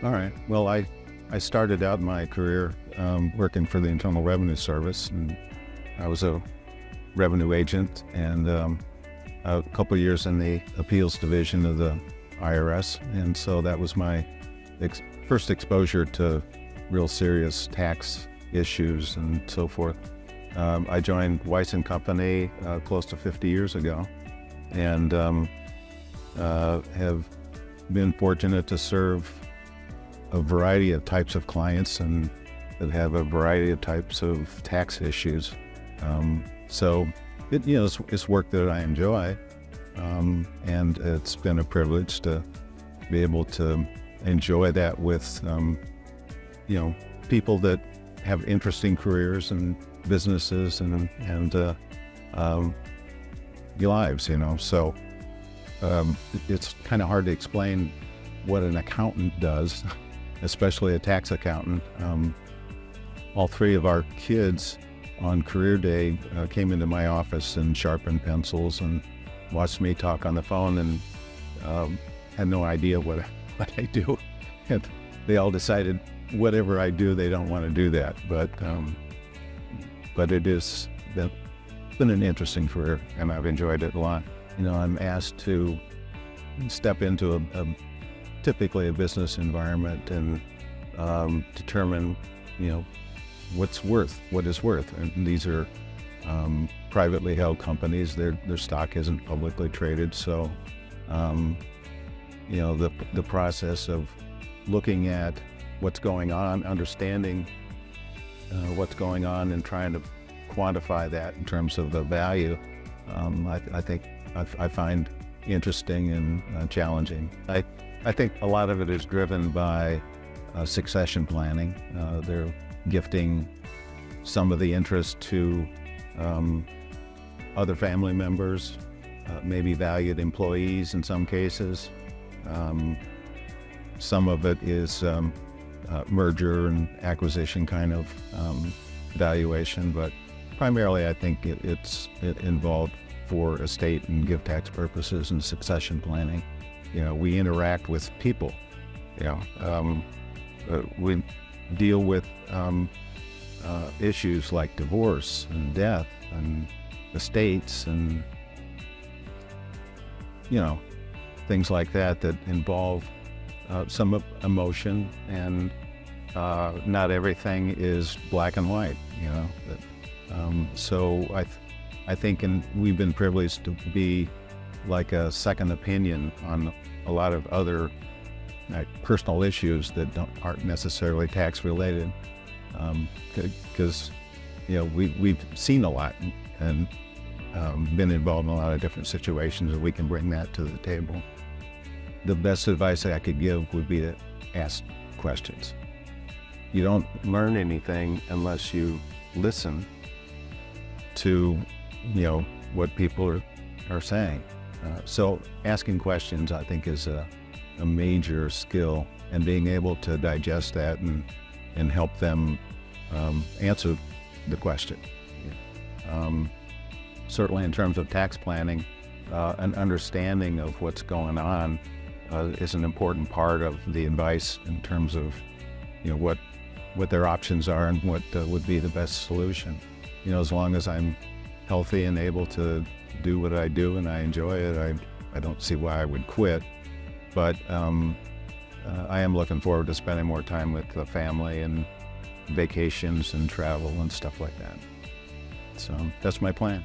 All right. Well, I started out my career working for the Internal Revenue Service, and I was a revenue agent, and a couple of years in the appeals division of the IRS, and so that was my first exposure to real serious tax issues and so forth. I joined Weiss and Company close to 50 years ago, and have been fortunate to serve a variety of types of clients and that have a variety of types of tax issues. So it's work that I enjoy, and it's been a privilege to be able to enjoy that with people that have interesting careers and businesses and lives. So it's kind of hard to explain what an accountant does, especially a tax accountant. All three of our kids on career day came into my office and sharpened pencils and watched me talk on the phone, and had no idea what I do. And they all decided whatever I do, they don't want to do that. But it has been an interesting career, and I've enjoyed it a lot. I'm asked to step into typically a business environment and determine, what is worth. And these are privately held companies. Their stock isn't publicly traded. So, the process of looking at what's going on, understanding what's going on, and trying to quantify that in terms of the value, I find interesting and challenging. I think a lot of it is driven by succession planning. They're gifting some of the interest to other family members, maybe valued employees in some cases. Some of it is merger and acquisition kind of valuation, but primarily I think it's involved for estate and gift tax purposes and succession planning. We interact with people. We deal with issues like divorce and death and estates and things like that involve some emotion, and not everything is black and white. So I think we've been privileged to be like a second opinion on a lot of other personal issues that aren't necessarily tax related, because we've seen a lot and been involved in a lot of different situations, and we can bring that to the table. The best advice I could give would be to ask questions. You don't learn anything unless you listen to what people are saying. So asking questions, I think, is a major skill, and being able to digest that and help them answer the question. Certainly in terms of tax planning, an understanding of what's going on is an important part of the advice in terms of what their options are and what would be the best solution. As long as I'm healthy and able to do what I do and I enjoy it, I don't see why I would quit. But I am looking forward to spending more time with the family and vacations and travel and stuff like that. So that's my plan.